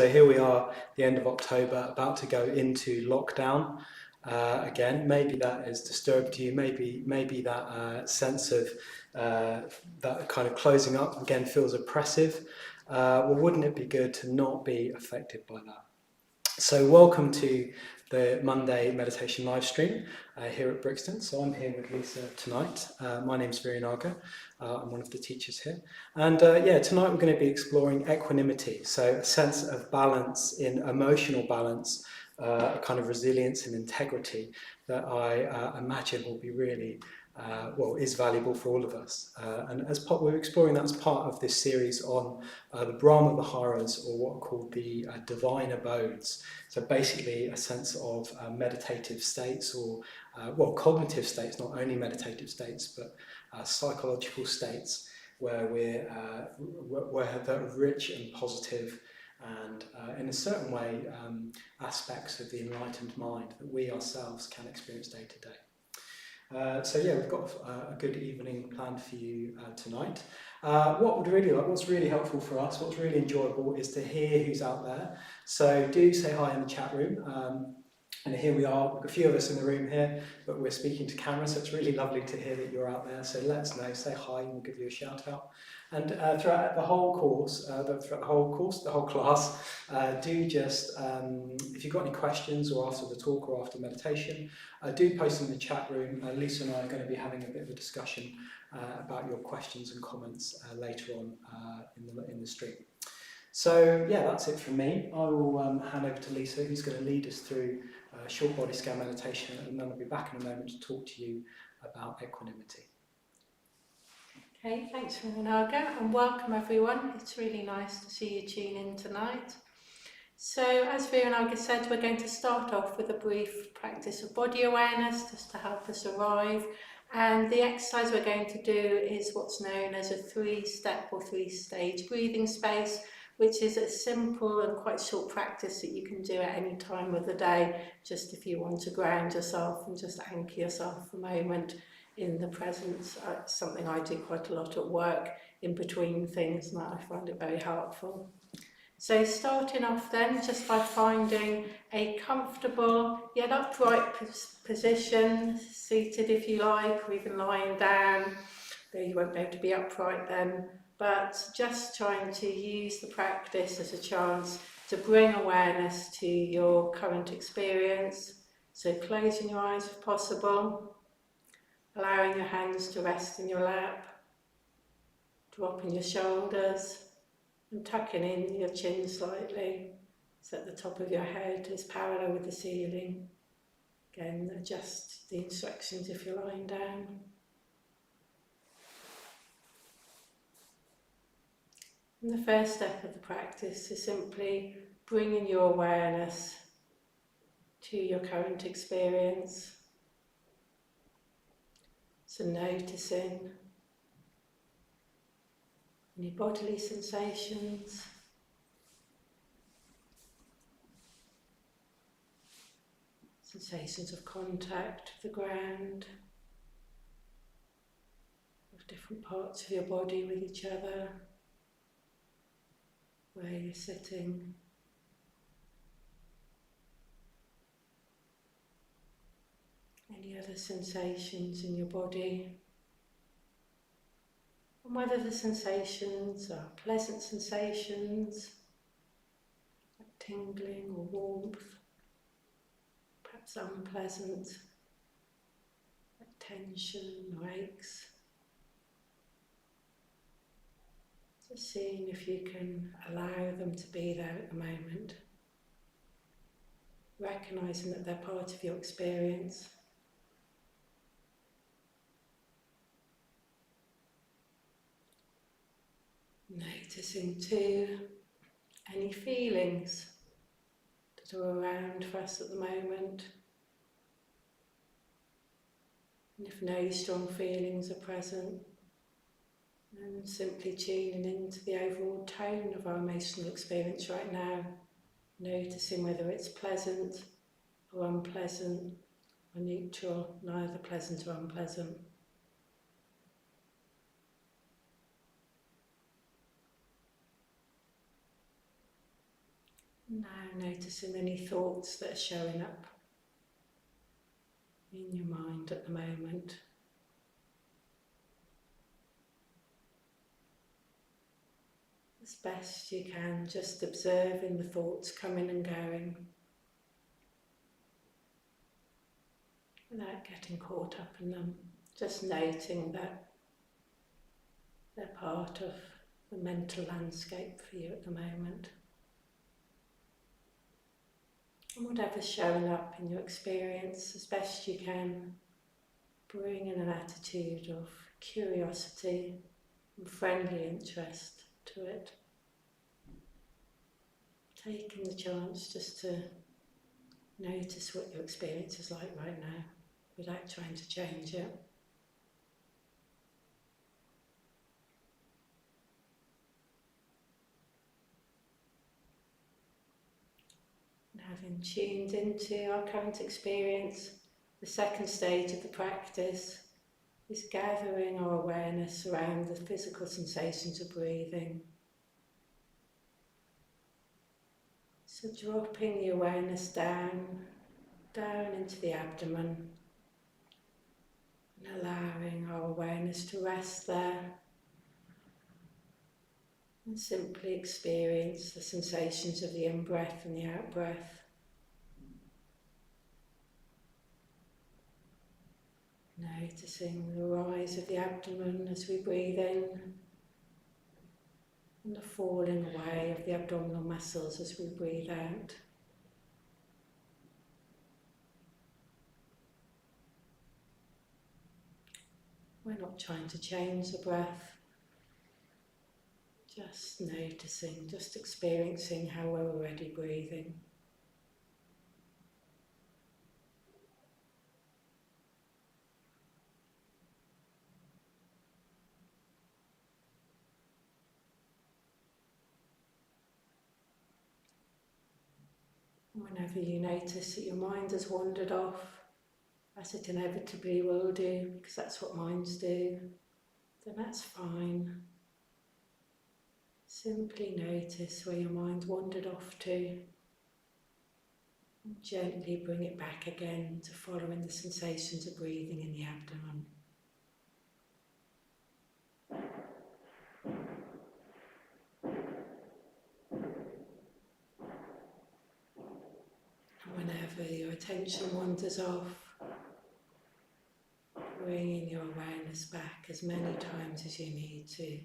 So here we are, the end of October, about to go into lockdown again. Maybe that is disturbed to you. Maybe that sense of that kind of closing up again feels oppressive. Well, wouldn't it be good to not be affected by that? So welcome to the Monday meditation live stream here at Brixton. So I'm here with Lisa tonight. My name's Virinaga. I'm one of the teachers here. And tonight we're going to be exploring equanimity. So a sense of balance, in emotional balance, a kind of resilience and integrity that I imagine will be really is valuable for all of us. And we're exploring that as part of this series on the Brahma Viharas, or what are called the divine abodes. So basically a sense of meditative states, or cognitive states, not only meditative states, but psychological states where they're rich and positive, and in a certain way aspects of the enlightened mind that we ourselves can experience day to day. We've got a good evening planned for you tonight. What's really helpful for us, what's really enjoyable, is to hear who's out there. So do say hi in the chat room. And here we are, we've got a few of us in the room here, but we're speaking to camera, so it's really lovely to hear that you're out there. So let us know, say hi, and we'll give you a shout out. And throughout the whole course, the whole class, do just, if you've got any questions, or after the talk or after meditation, do post them in the chat room. Lisa and I are going to be having a bit of a discussion about your questions and comments later on in the stream. So yeah, that's it from me. I will hand over to Lisa, who's going to lead us through a short body scan meditation, and then I'll be back in a moment to talk to you about equanimity. Okay, thanks Virinaga, and welcome everyone. It's really nice to see you tune in tonight. So as Virinaga said, we're going to start off with a brief practice of body awareness just to help us arrive. And the exercise we're going to do is what's known as a 3-step or 3-stage breathing space, which is a simple and quite short practice that you can do at any time of the day, just if you want to ground yourself and just anchor yourself for a moment in the presence. It's something I do quite a lot at work in between things, and I find it very helpful. So starting off then, just by finding a comfortable yet upright position, seated if you like, or even lying down, though you won't be able to be upright then, but just trying to use the practice as a chance to bring awareness to your current experience. So closing your eyes if possible, allowing your hands to rest in your lap, dropping your shoulders, and tucking in your chin slightly so that the top of your head is parallel with the ceiling. Again, adjust the instructions if you're lying down. And the first step of the practice is simply bringing your awareness to your current experience. So noticing any bodily sensations, sensations of contact with the ground, of different parts of your body with each other, where you're sitting. Any other sensations in your body, and whether the sensations are pleasant sensations, like tingling or warmth, perhaps unpleasant, like tension or aches. Just seeing if you can allow them to be there at the moment, recognising that they're part of your experience. Noticing too any feelings that are around for us at the moment. And if no strong feelings are present, then simply tuning into the overall tone of our emotional experience right now, noticing whether it's pleasant or unpleasant or neutral, neither pleasant or unpleasant. Now noticing any thoughts that are showing up in your mind at the moment. As best you can, just observing the thoughts coming and going without getting caught up in them. Just noting that they're part of the mental landscape for you at the moment. And whatever's showing up in your experience, as best you can, bring in an attitude of curiosity and friendly interest to it. Taking the chance just to notice what your experience is like right now, without trying to change it. And having tuned into our current experience, the second stage of the practice is gathering our awareness around the physical sensations of breathing. So dropping the awareness down into the abdomen and allowing our awareness to rest there and simply experience the sensations of the in-breath and the out-breath. Noticing the rise of the abdomen as we breathe in and the falling away of the abdominal muscles as we breathe out. We're not trying to change the breath, just noticing, just experiencing how we're already breathing. Whenever you notice that your mind has wandered off, as it inevitably will do, because that's what minds do, then that's fine. Simply notice where your mind wandered off to, and gently bring it back again to following the sensations of breathing in the abdomen. Whenever your attention wanders off, bringing your awareness back as many times as you need to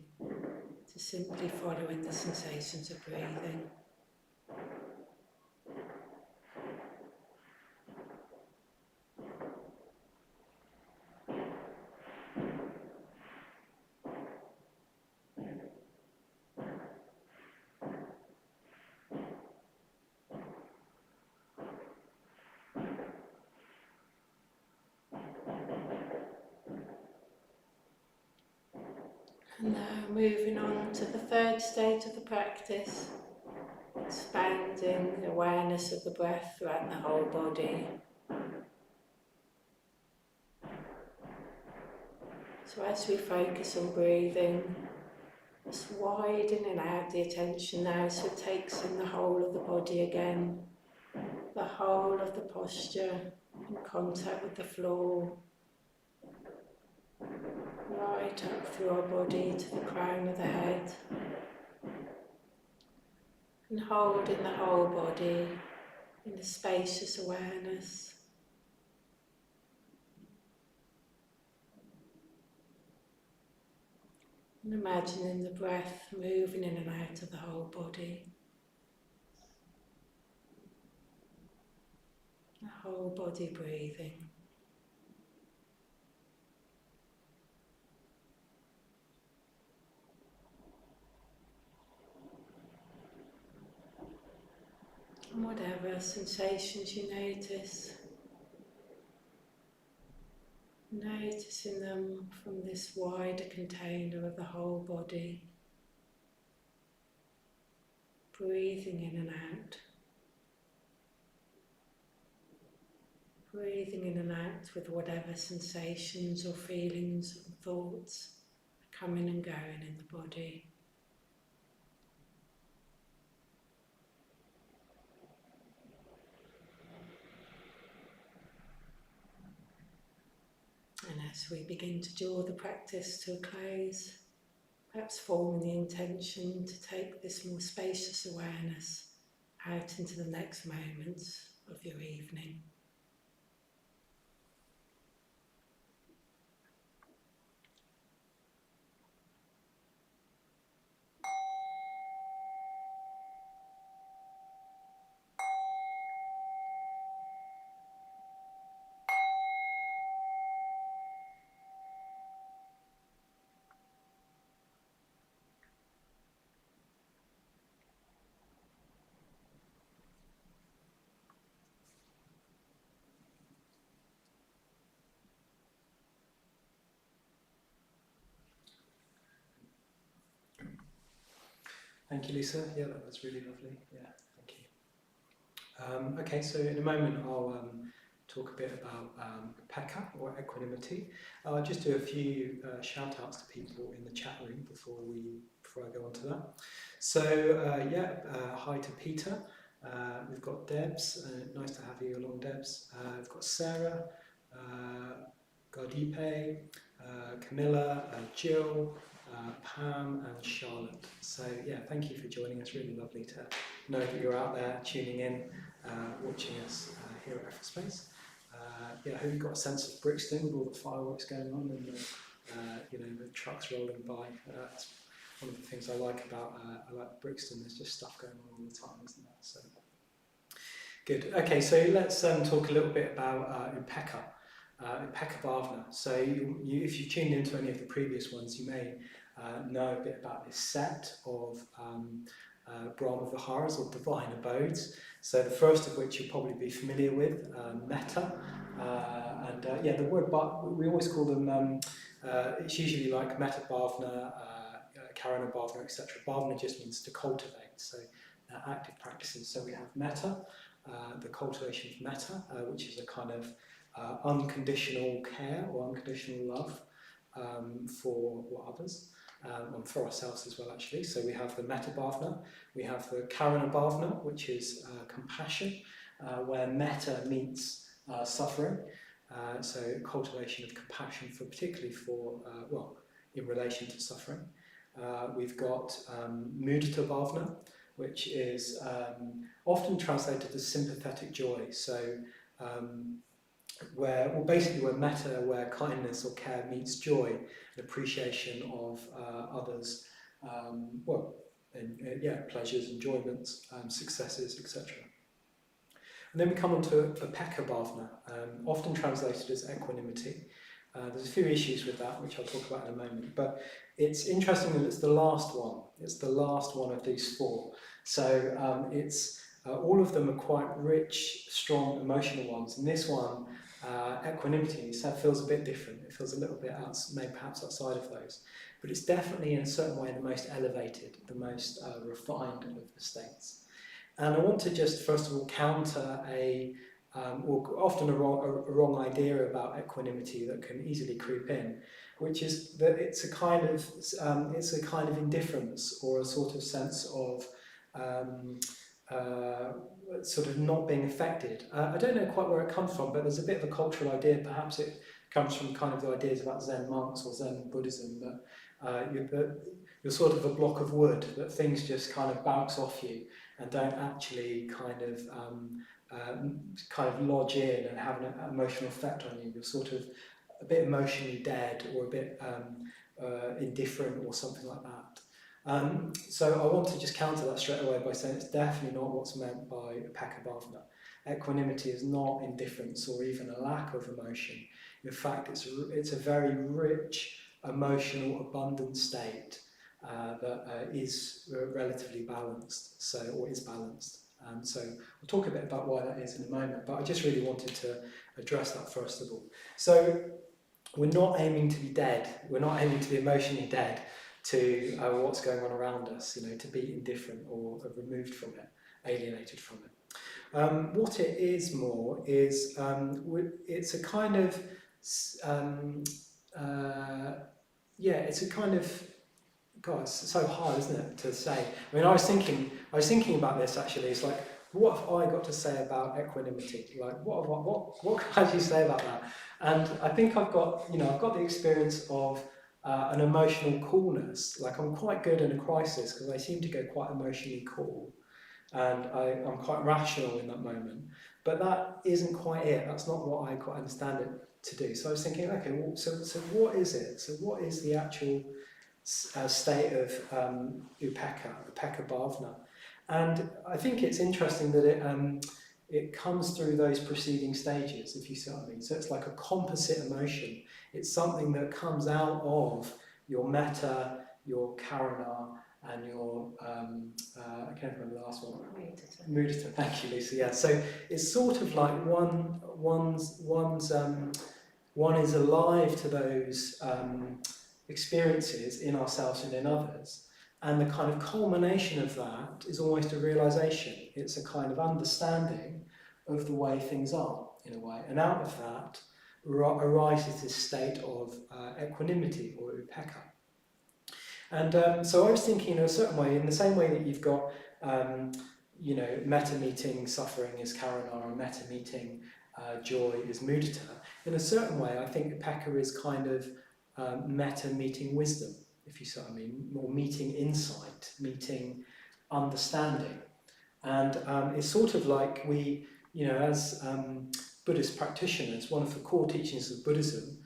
simply following the sensations of breathing. And now moving on to the third stage of the practice, expanding the awareness of the breath throughout the whole body. So as we focus on breathing, just widening out the attention now so it takes in the whole of the body again, the whole of the posture in contact with the floor, right up through our body to the crown of the head, and holding the whole body in a spacious awareness. And imagining the breath moving in and out of the whole body. The whole body breathing. And whatever sensations you notice, noticing them from this wider container of the whole body, breathing in and out, breathing in and out with whatever sensations or feelings and thoughts are coming and going in the body. as we begin to draw the practice to a close, perhaps forming the intention to take this more spacious awareness out into the next moments of your evening. Thank you, Lisa. Yeah, that was really lovely. Yeah, thank you. Okay, so in a moment I'll talk a bit about Pekka, or equanimity. I'll just do a few shout-outs to people in the chat room before I go on to that. So, hi to Peter. We've got Debs. Nice to have you along, Debs. We've got Sarah, Gardipe, Camilla, Jill, Pam and Charlotte. So yeah, thank you for joining us. Really lovely to know that you're out there tuning in, watching us here at Everspace. I hope you got a sense of Brixton with all the fireworks going on and the trucks rolling by. That's one of the things I like about Brixton. There's just stuff going on all the time, isn't there? So good. Okay, so let's talk a little bit about Pekka. Pekka Bhavana. So if you tuned into any of the previous ones, you may know a bit about this set of Brahma Viharas, or divine abodes. So the first of which you'll probably be familiar with, metta. The word, but we always call them, it's usually like metta bhavana, karana bhavana, etc. Bhavana just means to cultivate, so active practices. So we have metta, the cultivation of metta, which is a kind of unconditional care or unconditional love for others, and for ourselves as well, actually. So we have the metta bhavana, we have the karana bhavana, which is compassion, where metta meets suffering. So cultivation of compassion particularly for in relation to suffering. We've got mudita bhavana, which is often translated as sympathetic joy. So where metta, where kindness or care meets joy, an appreciation of others, pleasures, enjoyments, successes, etc. And then we come on to a Pekka Bhavana, often translated as equanimity. There's a few issues with that, which I'll talk about in a moment, but it's interesting that it's the last one. It's the last one of these four. So all of them are quite rich, strong, emotional ones. And this one, equanimity, feels a bit different. It feels a little bit maybe perhaps outside of those. But it's definitely in a certain way the most elevated, the most refined of the states. And I want to just first of all counter often a wrong idea about equanimity that can easily creep in, which is that it's a kind of indifference, or a sort of sense of sort of not being affected. I don't know quite where it comes from, but there's a bit of a cultural idea. Perhaps it comes from kind of the ideas about Zen monks or Zen Buddhism, that you're sort of a block of wood, that things just kind of bounce off you and don't actually kind of lodge in and have an emotional effect on you. You're sort of a bit emotionally dead, or a bit indifferent, or something like that. So I want to just counter that straight away by saying it's definitely not what's meant by Pekka Bhavana. Equanimity is not indifference or even a lack of emotion. In fact, it's a very rich, emotional, abundant state that is relatively balanced, or is balanced. So we'll talk a bit about why that is in a moment, but I just really wanted to address that first of all. So we're not aiming to be dead. We're not aiming to be emotionally dead to what's going on around us, to be indifferent or removed from it, alienated from it. What it is more is it's a kind of it's a kind of, God, it's so hard, isn't it, to say. I mean, I was thinking about this actually. It's like, what have I got to say about equanimity? Like, what can I actually say about that? And I think I've got the experience of an emotional coolness. Like, I'm quite good in a crisis because I seem to go quite emotionally cool, and I'm quite rational in that moment. But that isn't quite it. That's not what I quite understand it to do. So I was thinking, okay, well, so what is it? So what is the actual state of upekkha bhavana? And I think it's interesting that it comes through those preceding stages, if you see what I mean. So it's like a composite emotion. It's something that comes out of your metta, your karuna, and your I can't remember the last one. Mudita. Thank you, Lisa. Yeah. So it's sort of like one is alive to those experiences in ourselves and in others, and the kind of culmination of that is almost a realization. It's a kind of understanding of the way things are, in a way, and out of that arises this state of equanimity or upekkha. And so I was thinking in a certain way, in the same way that you've got, metta meeting suffering is karuna, and metta meeting joy is mudita. In a certain way, I think upekkha is kind of metta meeting wisdom, if you see what I mean, or meeting insight, meeting understanding. And it's sort of like we, as Buddhist practitioners, one of the core teachings of Buddhism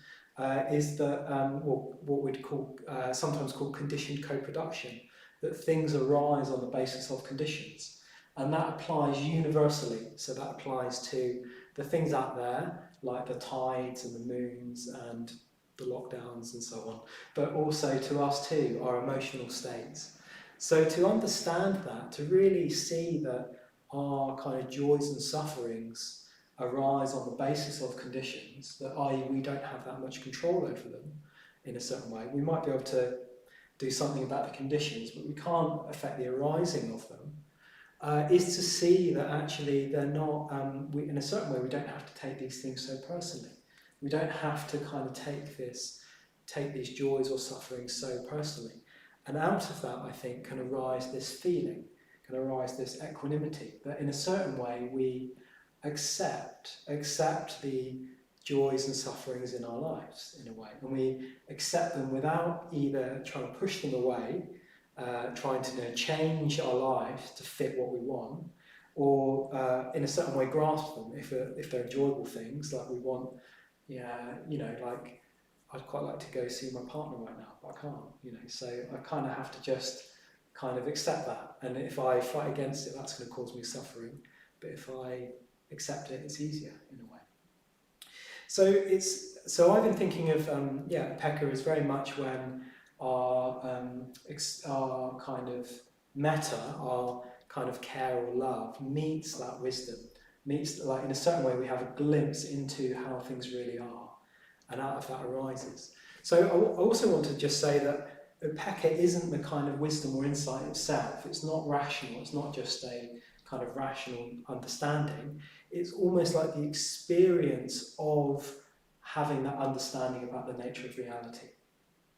is that what we'd call, sometimes called conditioned co-production, that things arise on the basis of conditions. And that applies universally. So that applies to the things out there, like the tides and the moons and the lockdowns and so on, but also to us too, our emotional states. So to understand that, to really see that our kind of joys and sufferings arise on the basis of conditions, that i.e. we don't have that much control over them in a certain way. We might be able to do something about the conditions, but we can't affect the arising of them, is to see that actually they're not, in a certain way we don't have to take these things so personally. We don't have to kind of take these joys or sufferings so personally. And out of that, I think, can arise this feeling, can arise this equanimity, that in a certain way we accept the joys and sufferings in our lives, in a way. And we accept them without either trying to push them away, trying to change our lives to fit what we want, or in a certain way grasp them if they're enjoyable things, like we want, like I'd quite like to go see my partner right now, but I can't, so I kind of have to just kind of accept that. And if I fight against it, that's going to cause me suffering. But if I accept it, it's easier in a way. So I've been thinking of upekkha is very much when our kind of metta, our kind of care or love, meets that wisdom, meets, like, in a certain way we have a glimpse into how things really are, and out of that arises. So I also want to just say that upekkha isn't the kind of wisdom or insight itself. It's not rational. It's not just a kind of rational understanding. It's almost like the experience of having that understanding about the nature of reality.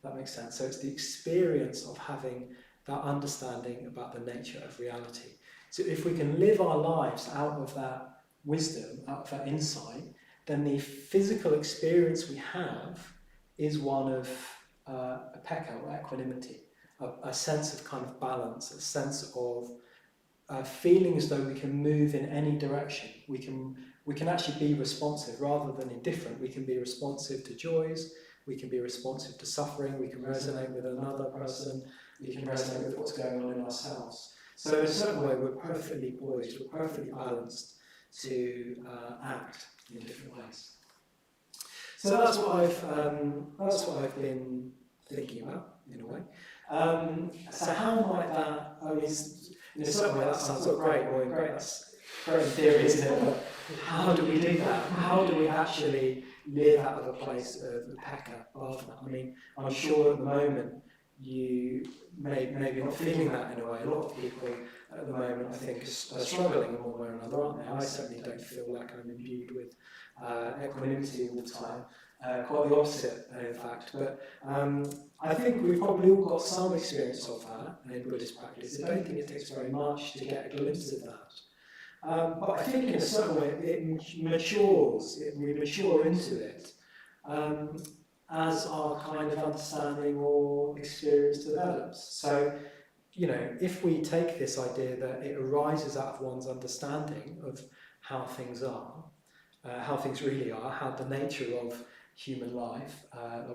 That makes sense. So it's the experience of having that understanding about the nature of reality. So if we can live our lives out of that wisdom, out of that insight, then the physical experience we have is one of upekkha or equanimity, a sense of kind of balance, a sense of feeling as though we can move in any direction. We can actually be responsive rather than indifferent. We can be responsive to joys, we can be responsive to suffering, we can resonate with another person, we can resonate with what's going on in ourselves. So in a certain way we're perfectly poised, we're perfectly balanced to act in different ways. So that's what I've been thinking about, in a way. So how might that, in a certain way that sounds great, that's great in theory, isn't it? But how do we do that? How do we actually live out of a place of upekkha bhavana? I'm sure at the moment you maybe not feeling that in a way. A lot of people at the moment, I think, are struggling in one way or another, aren't they? I certainly don't feel like I'm imbued with equanimity all the time. Quite the opposite, in fact. But I think we've probably all got some experience of that in Buddhist practice. I don't think it takes very much to get a glimpse of that. But I think in a certain way we mature into it as our kind of understanding or experience develops. So, if we take this idea that it arises out of one's understanding of how things are, how things really are, how the nature of human life,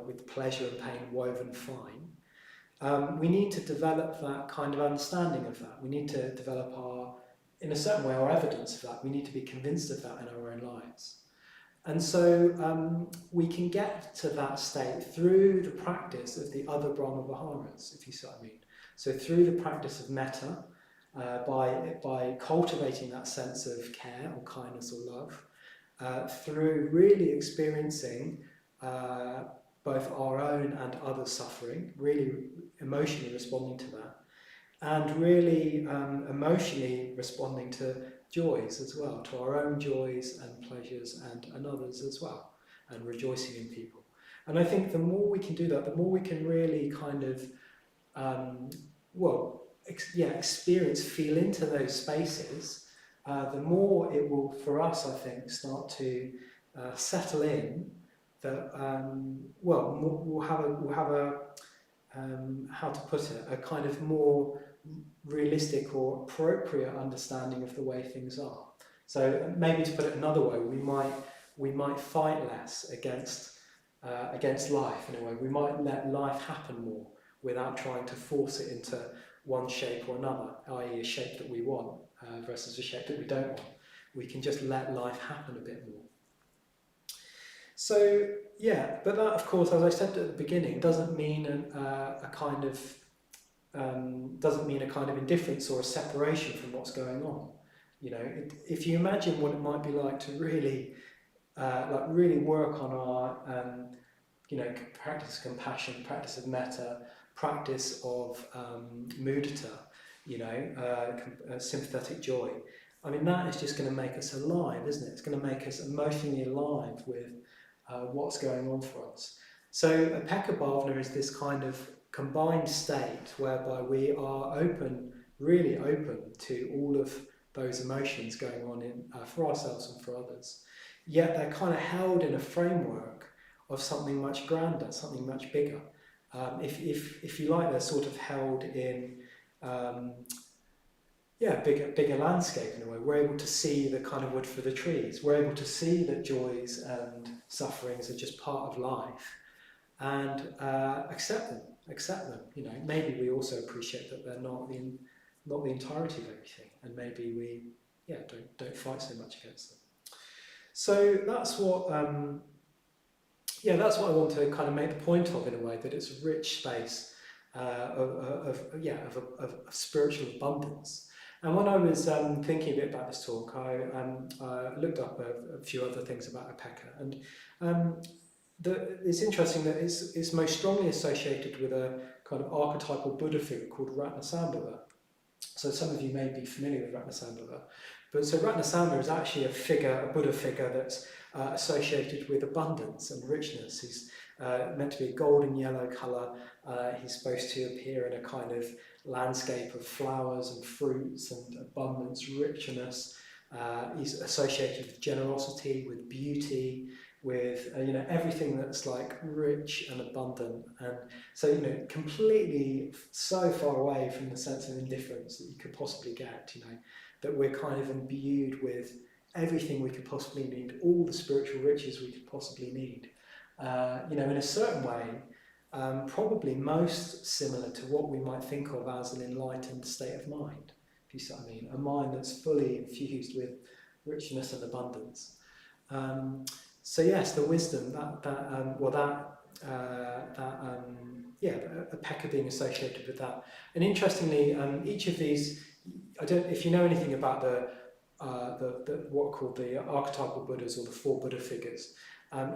with pleasure and pain woven fine, we need to develop that kind of understanding of that. We need to develop in a certain way, our evidence of that. We need to be convinced of that in our own lives. And so we can get to that state through the practice of the other Brahma Viharas, if you see what I mean. So through the practice of metta, by cultivating that sense of care or kindness or love, through really experiencing both our own and others' suffering, really emotionally responding to that, and really emotionally responding to joys as well, to our own joys and pleasures and others as well, and rejoicing in people. And I think the more we can do that, the more we can really kind of, experience, feel into those spaces, the more it will, for us, I think, start to settle in that, we'll have a how to put it, a kind of more realistic or appropriate understanding of the way things are. So maybe to put it another way, we might fight less against life in a way. We might let life happen more without trying to force it into one shape or another, i.e. a shape that we want versus a shape that we don't want. We can just let life happen a bit more. So yeah, but that, of course, as I said at the beginning, doesn't mean a kind of indifference or a separation from what's going on. If you imagine what it might be like to really work on our practice of compassion, practice of metta, practice of mudita, sympathetic joy. I mean, that is just going to make us alive, isn't it? It's going to make us emotionally alive with what's going on for us. So a Upekkha Bhavana is this kind of combined state whereby we are really open to all of those emotions going on for ourselves and for others. Yet they're kind of held in a framework of something much grander, something much bigger. If you like, they're sort of held in bigger landscape in a way. We're able to see the kind of wood for the trees. We're able to see that joys and sufferings are just part of life, and accept them. Maybe we also appreciate that they're not the entirety of everything, and maybe we don't fight so much against them. So that's what I want to kind of make the point of, in a way, that it's a rich space of spiritual abundance. And when I was thinking a bit about this talk, I looked up a few other things about Upekkha, and it's interesting that it's most strongly associated with a kind of archetypal Buddha figure called Ratnasambhava. So some of you may be familiar with Ratnasambhava. But so Ratnasambhava is actually a Buddha figure that's associated with abundance and richness. He's meant to be a golden yellow colour. He's supposed to appear in a kind of landscape of flowers and fruits and abundance, richness. He's associated with generosity, with beauty, with everything that's like rich and abundant, and so completely so far away from the sense of indifference that you could possibly get. That we're kind of imbued with everything we could possibly need, all the spiritual riches we could possibly need. In a certain way, probably most similar to what we might think of as an enlightened state of mind, if you see what I mean, a mind that's fully infused with richness and abundance. So yes, the wisdom Upekkha being associated with that. And interestingly, each of these, if you know anything about the what are called the archetypal Buddhas, or the four Buddha figures,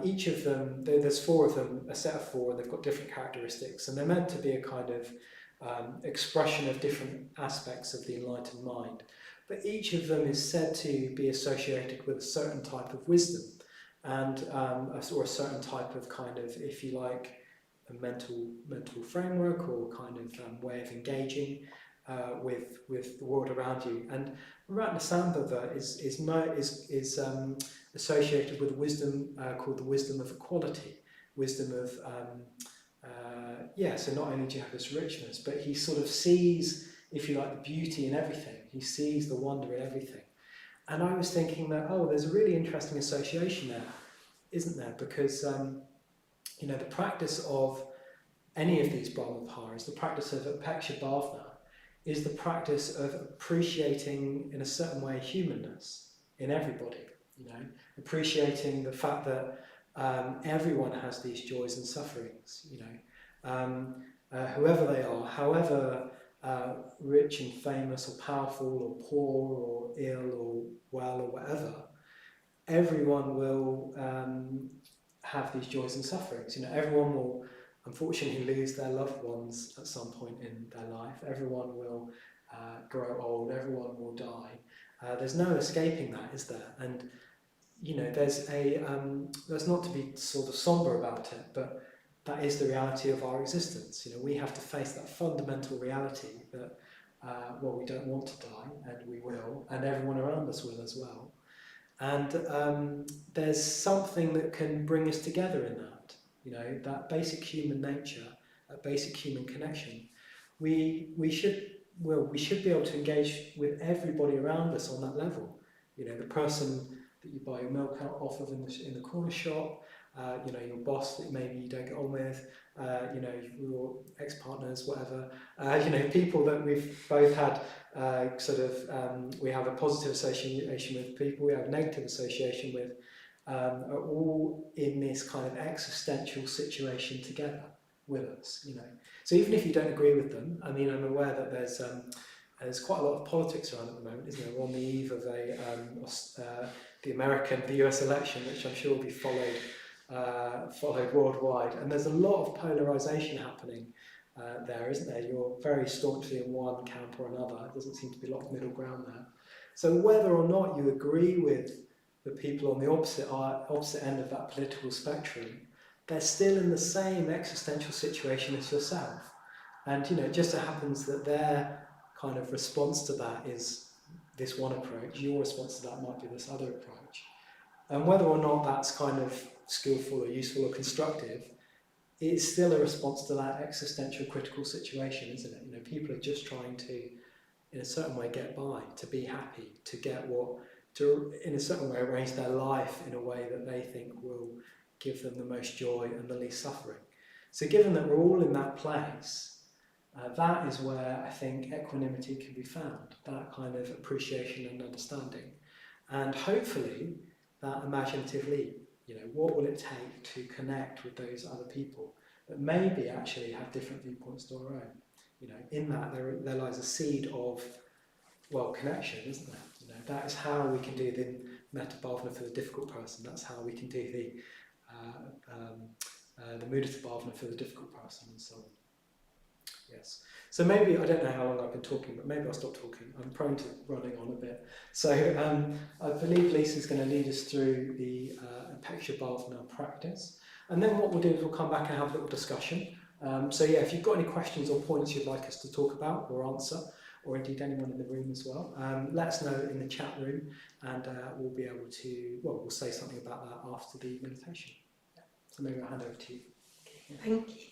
each of them, there's four of them, a set of four, and they've got different characteristics, and they're meant to be a kind of expression of different aspects of the enlightened mind. But each of them is said to be associated with a certain type of wisdom, and or a certain type of kind of, if you like, a mental framework, or kind of way of engaging. with the world around you. And Ratnasambhava is associated with wisdom called the wisdom of equality, wisdom of so not only do you have this richness, but he sort of sees, if you like, the beauty in everything. He sees the wonder in everything. And I was thinking that, there's a really interesting association there, isn't there? Because the practice of any of these Brahma Viharas, the practice of Apeksha Bhavana, is the practice of appreciating, in a certain way, humanness in everybody. Appreciating the fact that everyone has these joys and sufferings. Whoever they are, however rich and famous or powerful or poor or ill or well or whatever, everyone will have these joys and sufferings. Everyone will unfortunately lose their loved ones at some point in their life. Everyone will grow old, everyone will die. There's no escaping that, is there? And there's not to be sort of somber about it, but that is the reality of our existence. We have to face that fundamental reality that we don't want to die, and we will, and everyone around us will as well. And there's something that can bring us together in that. That basic human nature, that basic human connection. We should be able to engage with everybody around us on that level. The person that you buy your milk off of in the corner shop, your boss that maybe you don't get on with, your ex-partners, whatever, people that we've both had we have a positive association with people, we have a negative association with, are all in this kind of existential situation together with us. So even if you don't agree with them, I'm aware that there's quite a lot of politics around at the moment, isn't there? We're on the eve of the US election, which I'm sure will be followed worldwide, and there's a lot of polarisation happening there, isn't there? You're very staunchly in one camp or another. There doesn't seem to be a lot of middle ground there. So whether or not you agree with the people on the opposite end of that political spectrum, they're still in the same existential situation as yourself. And it just so happens that their kind of response to that is this one approach. Your response to that might be this other approach. And whether or not that's kind of skillful or useful or constructive, it's still a response to that existential critical situation, isn't it? People are just trying to, in a certain way, get by, to be happy, to get to, in a certain way, arrange their life in a way that they think will give them the most joy and the least suffering. So given that we're all in that place, that is where I think equanimity can be found, that kind of appreciation and understanding. And hopefully, that imaginative leap. What will it take to connect with those other people that maybe actually have different viewpoints to our own? In that there lies a seed of, connection, isn't there? That is how we can do the metta bhavana for the difficult person. That's how we can do the mudita bhavana for the difficult person, and so on. Yes. So maybe, I don't know how long I've been talking, but maybe I'll stop talking. I'm prone to running on a bit. So I believe Lisa's going to lead us through the Apeksha Bhavana practice. And then what we'll do is we'll come back and have a little discussion. If you've got any questions or points you'd like us to talk about or answer, or indeed anyone in the room as well, let us know in the chat room, and we'll be able to, we'll say something about that after the meditation. Yeah. So maybe I'll hand over to you. Thank you.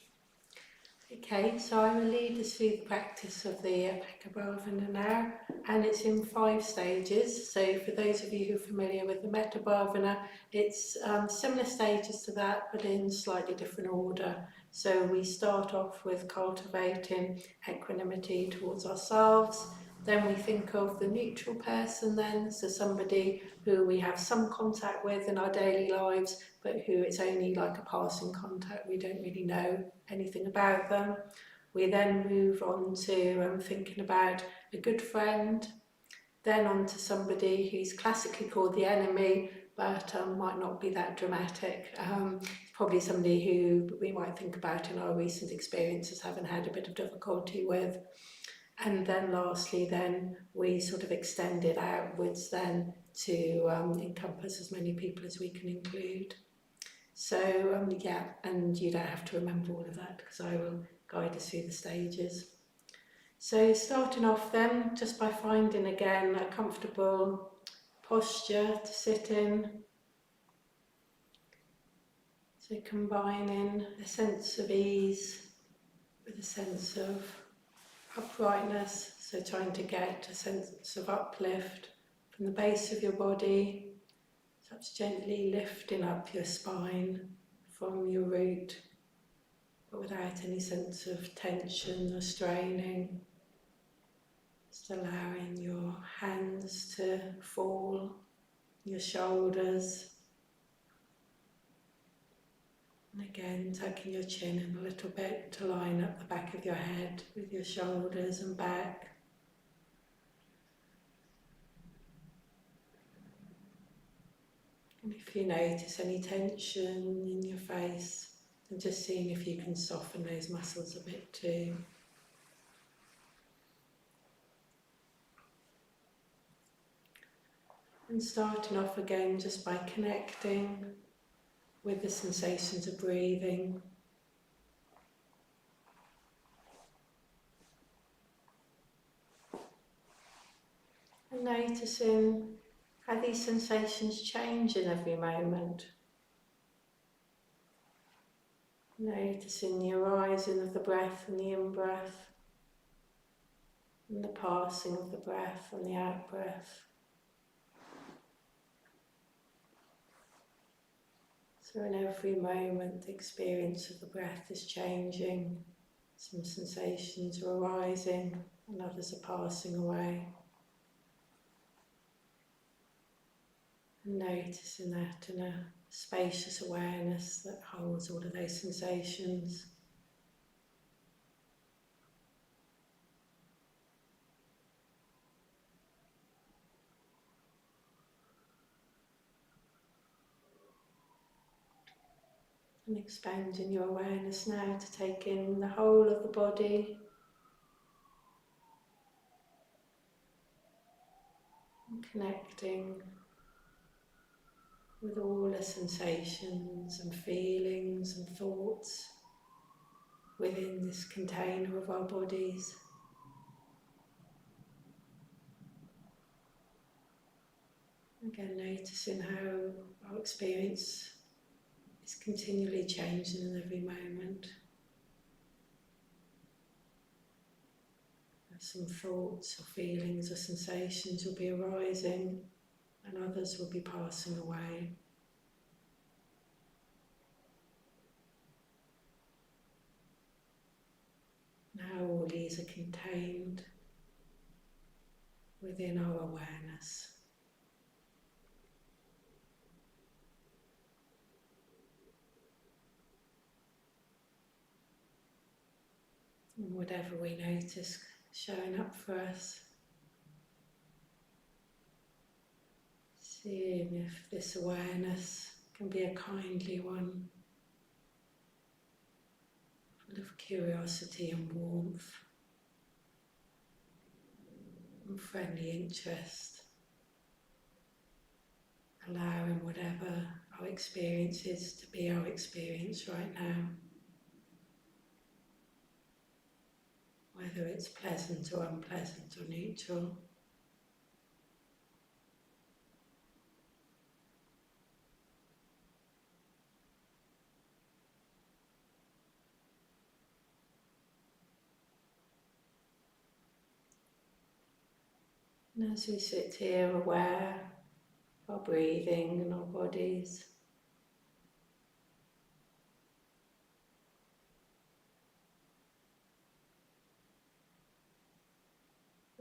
Okay, so I will lead us through the practice of the Apeksha Bhavana now, and it's in 5 stages. So for those of you who are familiar with the Metta Bhavana, it's similar stages to that, but in slightly different order. So we start off with cultivating equanimity towards ourselves. Then we think of the neutral person then, so somebody who we have some contact with in our daily lives, but who it's only like a passing contact, we don't really know anything about them. We then move on to thinking about a good friend, then on to somebody who's classically called the enemy, but might not be that dramatic. Probably somebody who we might think about in our recent experiences having had a bit of difficulty with. And then lastly, then we sort of extend it outwards then to encompass as many people as we can include. So and you don't have to remember all of that because I will guide us through the stages. So starting off then, just by finding again a comfortable posture to sit in. So combining a sense of ease with a sense of uprightness, so trying to get a sense of uplift from the base of your body, perhaps gently lifting up your spine from your root, but without any sense of tension or straining. Just allowing your hands to fall, your shoulders. And again, tucking your chin in a little bit to line up the back of your head with your shoulders and back. And if you notice any tension in your face, then just seeing if you can soften those muscles a bit too. And starting off again just by connecting with the sensations of breathing. And noticing how these sensations change in every moment. Noticing the arising of the breath and the in-breath, and the passing of the breath and the out-breath. So in every moment the experience of the breath is changing. Some sensations are arising and others are passing away. And noticing that in a spacious awareness that holds all of those sensations. And expanding your awareness now to take in the whole of the body. And connecting with all the sensations and feelings and thoughts within this container of our bodies. Again, noticing how our experience is continually changing in every moment. Some thoughts or feelings or sensations will be arising and others will be passing away. Now all these are contained within our awareness. And whatever we notice showing up for us, seeing if this awareness can be a kindly one, full of curiosity and warmth and friendly interest, allowing whatever our experience is to be our experience right now. Whether it's pleasant or unpleasant or neutral. And as we sit here aware of our breathing and our bodies,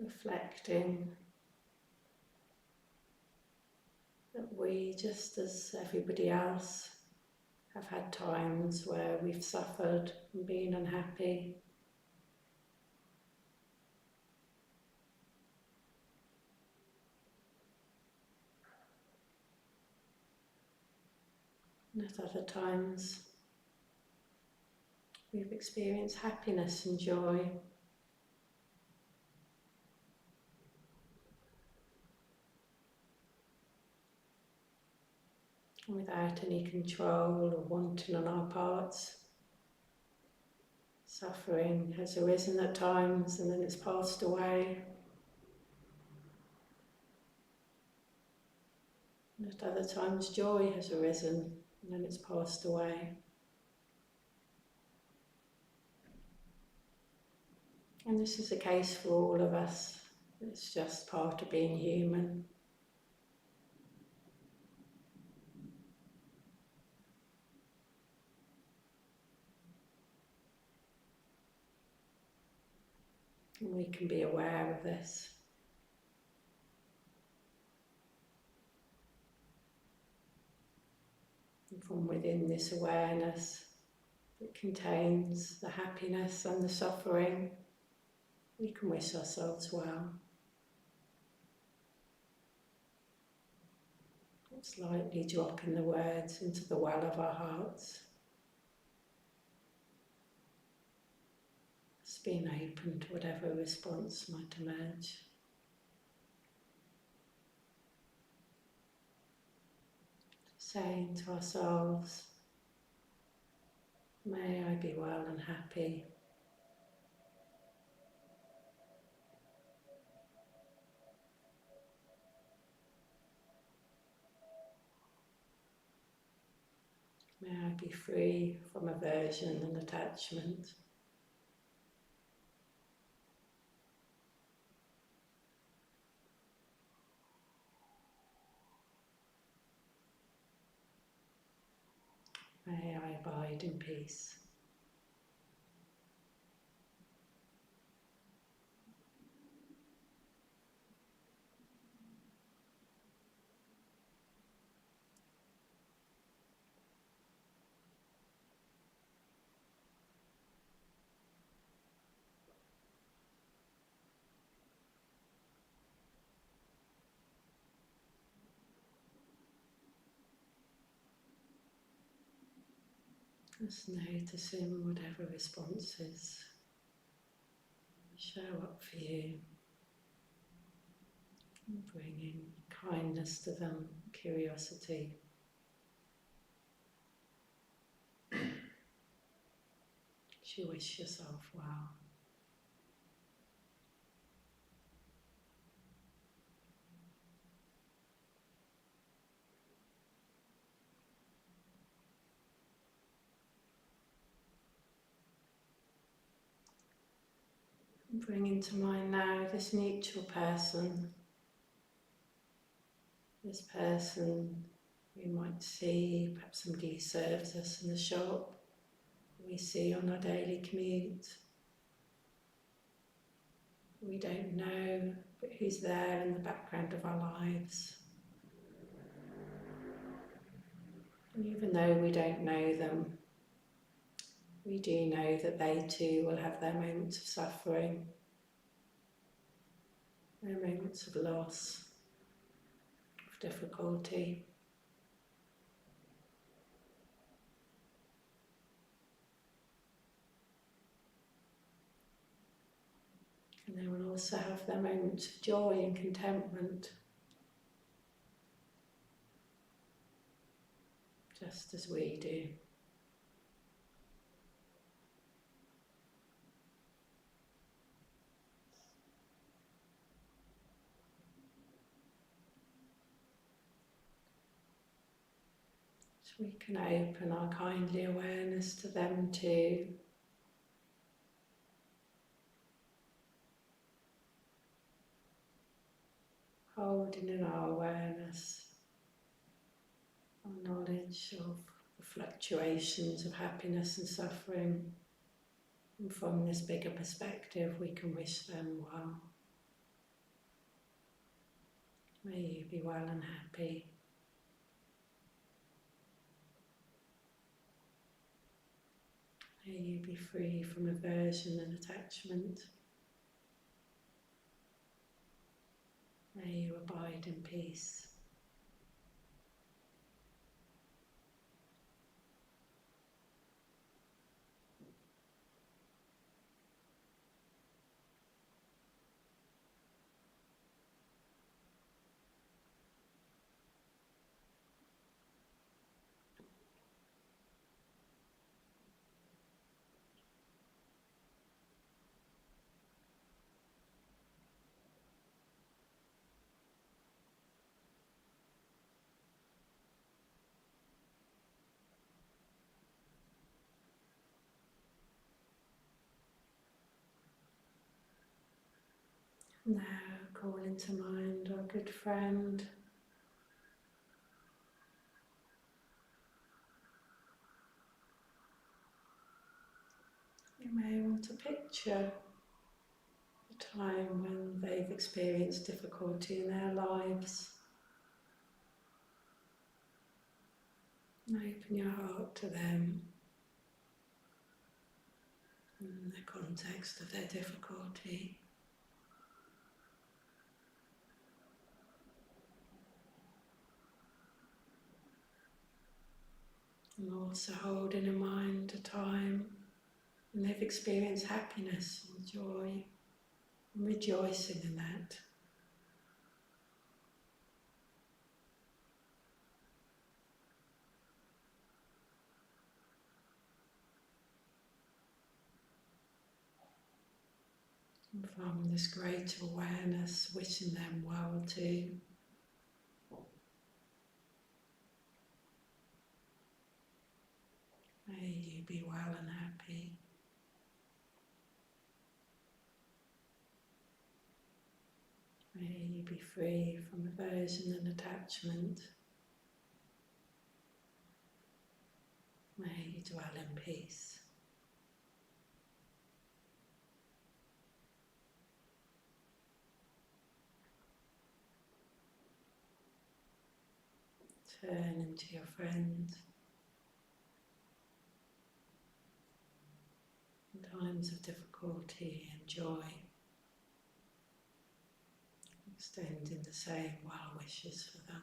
reflecting that we, just as everybody else, have had times where we've suffered and been unhappy. And at other times, we've experienced happiness and joy. Without any control or wanting on our parts, Suffering has arisen at times and then it's passed away. And at other times joy has arisen and then it's passed away. And this is the case for all of us. It's just part of being human. And we can be aware of this. And from within this awareness that contains the happiness and the suffering, we can wish ourselves well. Slightly dropping the words into the well of our hearts. Just being open to whatever response might emerge. Saying to ourselves, may I be well and happy. May I be free from aversion and attachment. May I abide in peace. Just noticing whatever responses show up for you, and bringing kindness to them, curiosity. You wish yourself well. And bring into mind now this neutral person. This person we might see, perhaps somebody who serves us in the shop, we see on our daily commute. We don't know, but who's there in the background of our lives. And even though we don't know them, we do know that they too will have their moments of suffering, their moments of loss, of difficulty. And they will also have their moments of joy and contentment, just as we do. So we can open our kindly awareness to them too. Holding in our awareness, our knowledge of the fluctuations of happiness and suffering, and from this bigger perspective we can wish them well. May you be well and happy. May you be free from aversion and attachment. May you abide in peace. Now call into mind our good friend. You may want to picture a time when they've experienced difficulty in their lives. And open your heart to them in the context of their difficulty. And also holding in mind a time when they've experienced happiness and joy, and rejoicing in that. And from this greater awareness, wishing them well too. May you be well and happy. May you be free from aversion and attachment. May you dwell in peace. Turn into your friend. In times of difficulty and joy, extending the same well wishes for them.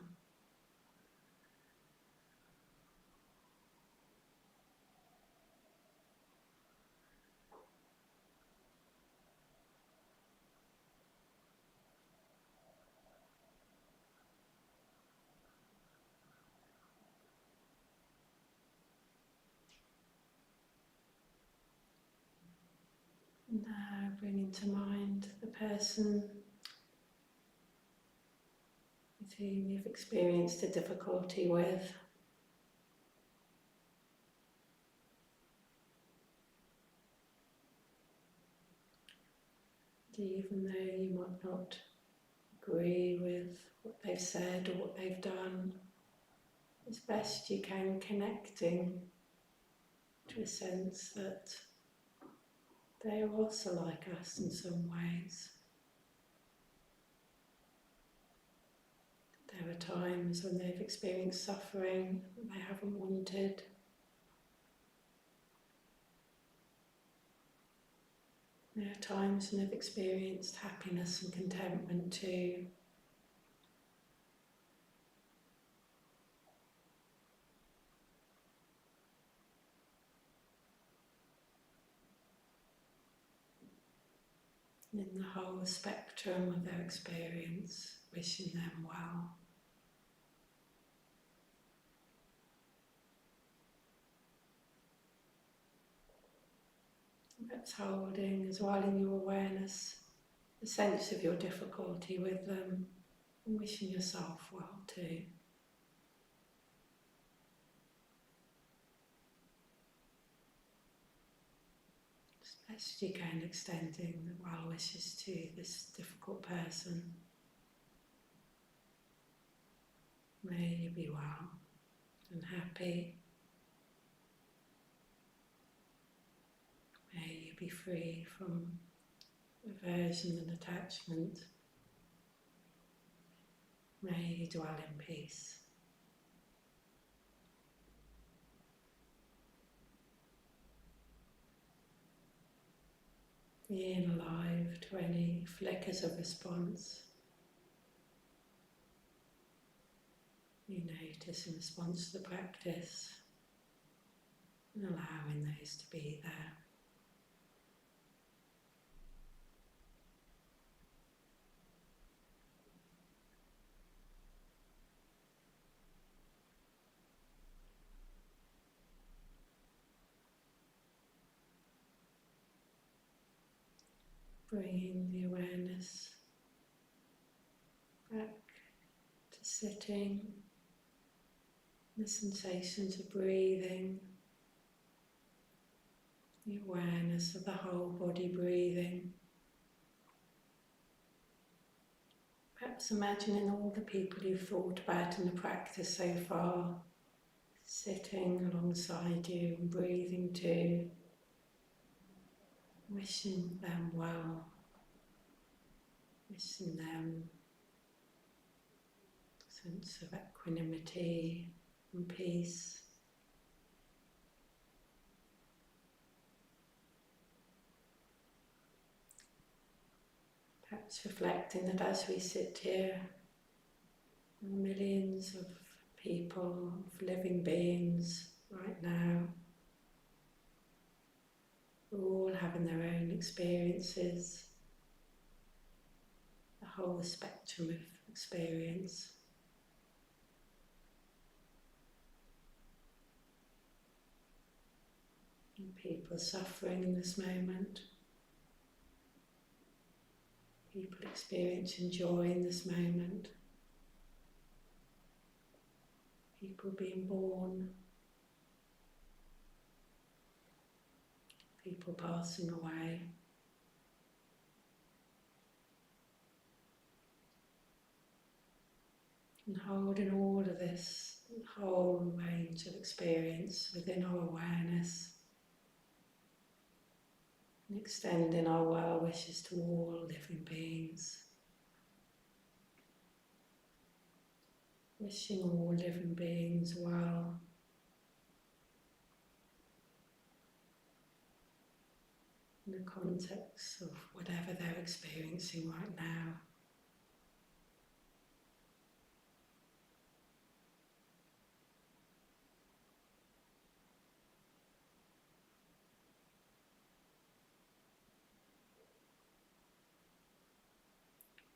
Now bringing to mind the person with whom you've experienced a difficulty with. Even though you might not agree with what they've said or what they've done, as best you can connecting to a sense that they are also like us in some ways. There are times when they've experienced suffering that they haven't wanted. There are times when they've experienced happiness and contentment too. In the whole spectrum of their experience, wishing them well. That's holding as well in your awareness the sense of your difficulty with them and wishing yourself well too. As best you can, extending the well wishes to this difficult person. May you be well and happy. May you be free from aversion and attachment. May you dwell in peace. Being alive to any flickers of response you notice in response to the practice, and allowing those to be there. Bringing the awareness back to sitting, the sensations of breathing, the awareness of the whole body breathing. Perhaps imagining all the people you've thought about in the practice so far, sitting alongside you and breathing too, wishing them well, wishing them a sense of equanimity and peace. Perhaps reflecting that as we sit here, millions of people, of living beings right now, we're all having their own experiences, the whole spectrum of experience. And people suffering in this moment, people experiencing joy in this moment, people being born, people passing away. And holding all of this whole range of experience within our awareness, and extending our well wishes to all living beings. Wishing all living beings well. In the context of whatever they're experiencing right now.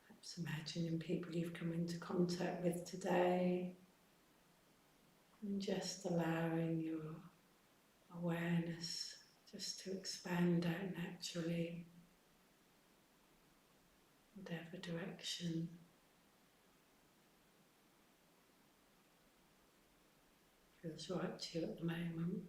Perhaps imagining people you've come into contact with today, and just allowing your awareness just to expand out naturally, whatever direction feels right to you at the moment.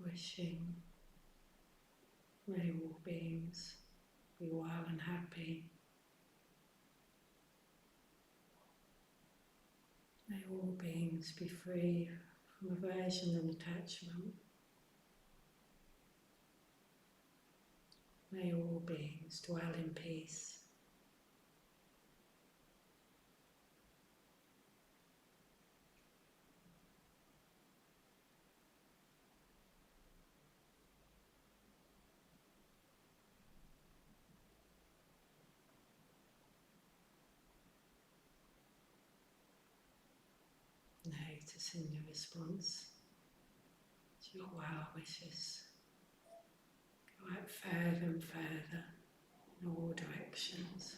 Wishing may all beings be well and happy. May all beings be free from aversion and attachment. May all beings dwell in peace. Noticing your response to your well wishes. Go out further and further in all directions.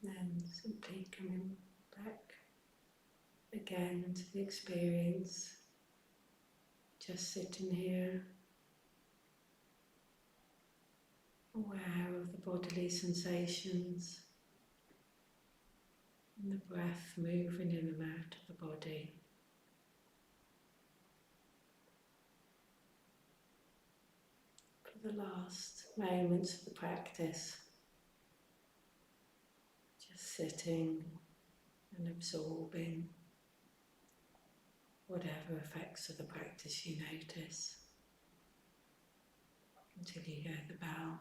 Then simply coming back again to the experience, just sitting here, aware of the bodily sensations and the breath moving in and out of the body. For the last moments of the practice, just sitting and absorbing whatever effects of the practice you notice until you hear the bell.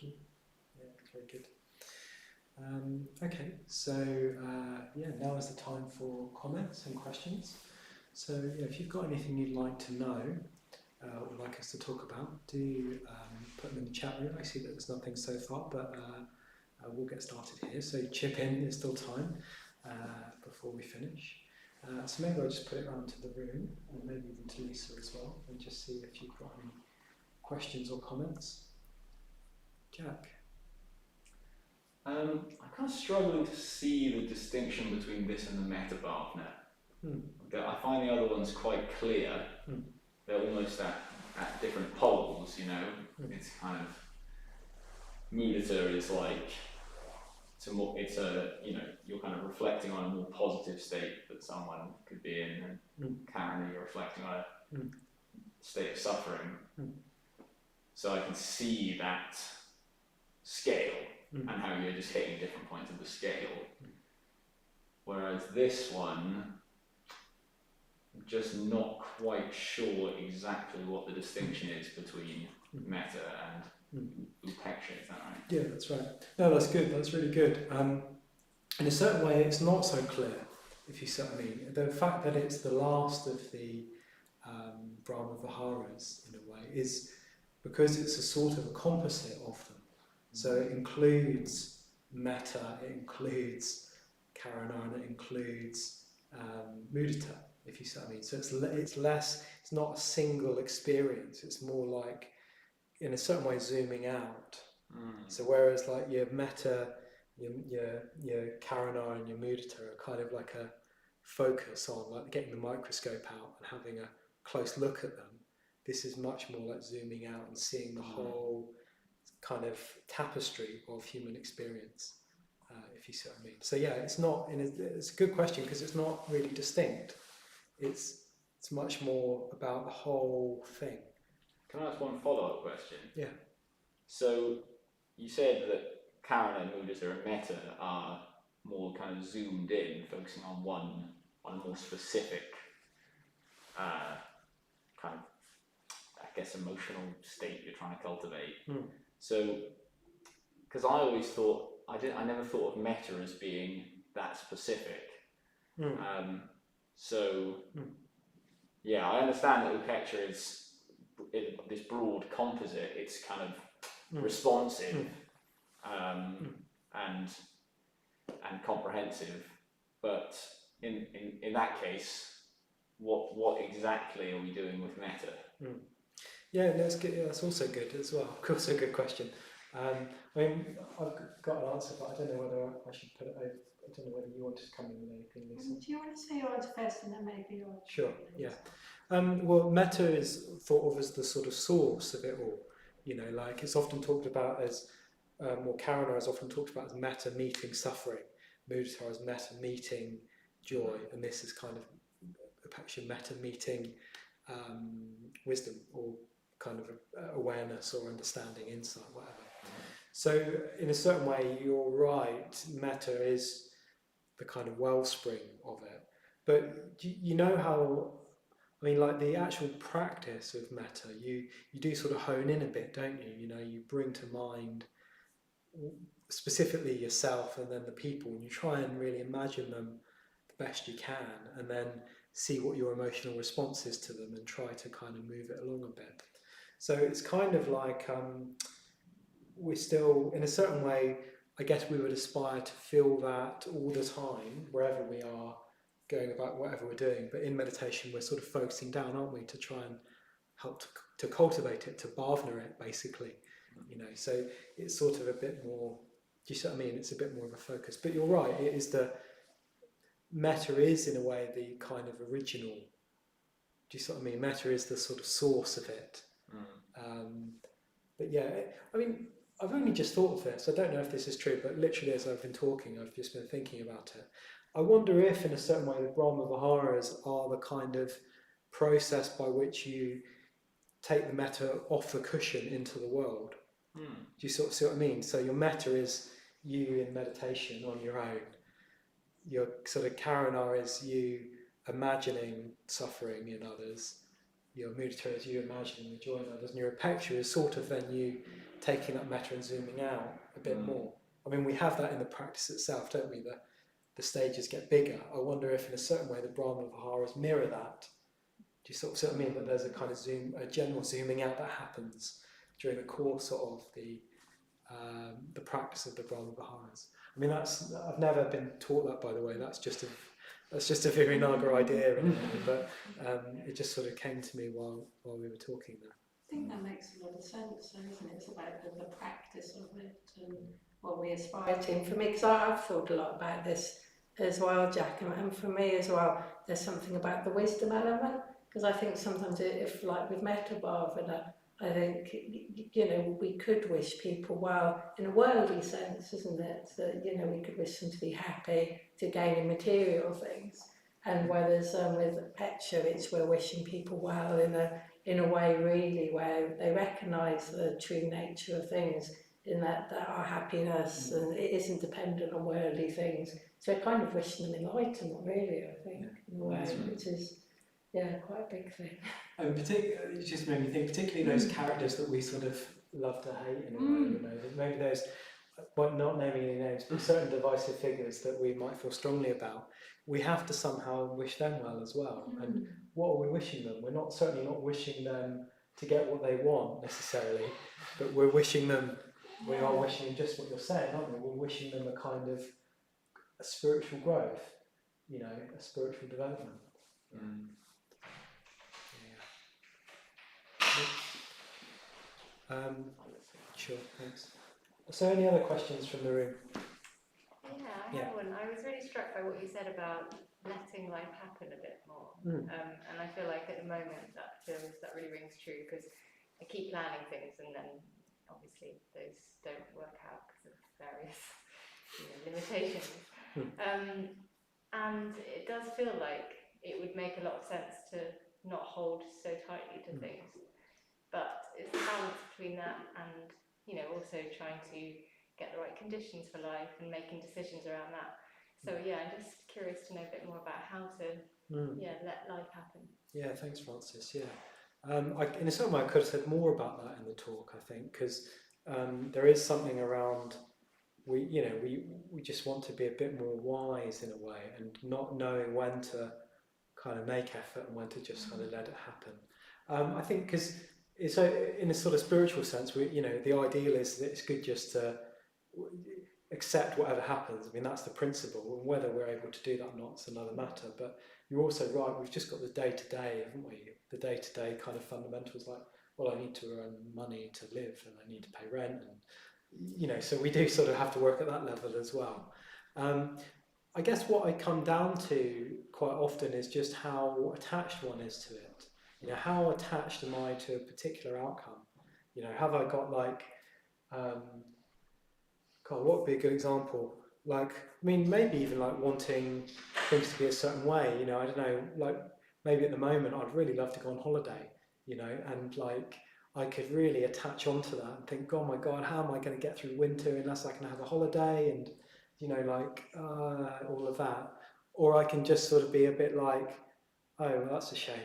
thank you. Yeah, very good. Okay, so now is the time for comments and questions. So if you've got anything you'd like to know or would like us to talk about, do put them in the chat room. I see that there's nothing so far, but we'll get started here. So chip in, there's still time before we finish. So maybe I'll just put it around to the room, and maybe even to Lisa as well, and just see if you've got any questions or comments. Jack? I'm kind of struggling to see the distinction between this and the metta bhavna. I find the other one's quite clear. They're almost at different poles, you know. It's kind of mudita is like it's a you're kind of reflecting on a more positive state that someone could be in, and karana, you're reflecting on a state of suffering. So I can see that scale and how you're just hitting different points of the scale. Whereas this one, I'm just not quite sure exactly what the distinction is between metta and upeksha, is that right? Yeah, that's right. No, that's good, that's really good. In a certain way, it's not so clear, if you see what I mean. The fact that it's the last of the Brahma Viharas, in a way, is because it's a sort of a composite of them. So it includes metta, it includes karana, and it includes mudita, if you see what I mean. So it's less, it's not a single experience, it's more like, in a certain way, zooming out. So whereas like your metta, your karana and your mudita are kind of like a focus on like getting the microscope out and having a close look at them, this is much more like zooming out and seeing the whole kind of tapestry of human experience, if you see what I mean. So yeah, it's a good question because it's not really distinct. It's much more about the whole thing. Can I ask one follow-up question? Yeah. So you said that karana and mudita and metta are more kind of zoomed in, focusing on a more specific kind of, I guess, emotional state you're trying to cultivate. So, because I always thought, I never thought of metta as being that specific. Yeah, I understand that upeksha is this broad composite. It's kind of responsive and comprehensive. But in that case, what exactly are we doing with metta? Yeah, that's good. Yeah, that's also good as well. Of course, a good question. I mean, I've got an answer, but I don't know whether I should put it over. I don't know whether you want to come in with anything, Lisa. Do you want to say your answer first, and then maybe I'll... Sure. Yeah. Well, metta is thought of as the sort of source of it all. You know, like it's often talked about as, or karana is often talked about as metta meeting suffering, mudita as metta meeting joy, and this is kind of upeksha metta meeting wisdom or kind of awareness or understanding, insight, whatever. So in a certain way, you're right, metta is the kind of wellspring of it. But you know how, I mean, like the actual practice of metta, you do sort of hone in a bit, don't you? You know, you bring to mind specifically yourself and then the people, and you try and really imagine them the best you can, and then see what your emotional response is to them and try to kind of move it along a bit. So it's kind of like we're still, in a certain way, I guess we would aspire to feel that all the time, wherever we are, going about whatever we're doing. But in meditation, we're sort of focusing down, aren't we, to try and help to cultivate it, to bhavna it, basically. You know, so it's sort of a bit more, do you see what I mean? It's a bit more of a focus. But you're right, it is metta is, in a way, the kind of original, do you see what I mean? Metta is the sort of source of it. But yeah, I mean, I've only just thought of this. I don't know if this is true, but literally as I've been talking, I've just been thinking about it. I wonder if, in a certain way, the Brahma Viharas are the kind of process by which you take the metta off the cushion into the world. Do you sort of see what I mean? So your metta is you in meditation on your own. Your sort of karana is you imagining suffering in others. your mudita is you imagining the joy in others, and your upeksha is sort of then you taking that metta and zooming out a bit more. I mean, we have that in the practice itself, don't we? The stages get bigger. I wonder if in a certain way the Brahma Viharas mirror that. Do you sort of see what I mean? That there's a kind of a general zooming out that happens during the course of the practice of the Brahma Viharas. I mean, I've never been taught that, by the way. That's just a very Naga idea, but it just sort of came to me while we were talking there. I think that makes a lot of sense, isn't it? It's about the practice of it and what we aspire to. And for me, because I've thought a lot about this as well, Jack, and for me as well, there's something about the wisdom element, because I think sometimes if, like with Metta Bhavana, I think, we could wish people well in a worldly sense, isn't it? That, we could wish them to be happy, to gain material things. And whereas with Pecha, we're wishing people well in a way really where they recognise the true nature of things, in that our happiness and it isn't dependent on worldly things. So kind of wishing them enlightenment really, I think, in a way, which is quite a big thing. And it just made me think, particularly those characters that we sort of love to hate in a way, maybe those, well, not naming any names, but certain divisive figures that we might feel strongly about, we have to somehow wish them well as well. And what are we wishing them? We're certainly not wishing them to get what they want necessarily, but we're wishing them, we are wishing just what you're saying, aren't we? We're wishing them a kind of a spiritual growth, a spiritual development. Sure, thanks. So any other questions from the room? I have one. I was really struck by what you said about letting life happen a bit more. And I feel like at the moment that really rings true, because I keep planning things and then obviously those don't work out because of various limitations. And it does feel like it would make a lot of sense to not hold so tightly to things. But it's the balance between that and, also trying to get the right conditions for life and making decisions around that. So I'm just curious to know a bit more about how to let life happen. Yeah, thanks, Francis. In a certain way I could have said more about that in the talk, I think, because there is something around we just want to be a bit more wise in a way, and not knowing when to kind of make effort and when to just kind of let it happen. I think because so in a sort of spiritual sense, the ideal is that it's good just to accept whatever happens. I mean, that's the principle, and whether we're able to do that or not is another matter. But you're also right, we've just got the day-to-day, haven't we? The day-to-day kind of fundamentals, like, well, I need to earn money to live and I need to pay rent, and so we do sort of have to work at that level as well. I guess what I come down to quite often is just how attached one is to it. How attached am I to a particular outcome? Have I got like, what would be a good example? Like, I mean, maybe even like wanting things to be a certain way. I don't know, like maybe at the moment I'd really love to go on holiday, and like I could really attach onto that and think, oh my God, how am I going to get through winter unless I can have a holiday, and all of that. Or I can just sort of be a bit like, oh, well, that's a shame,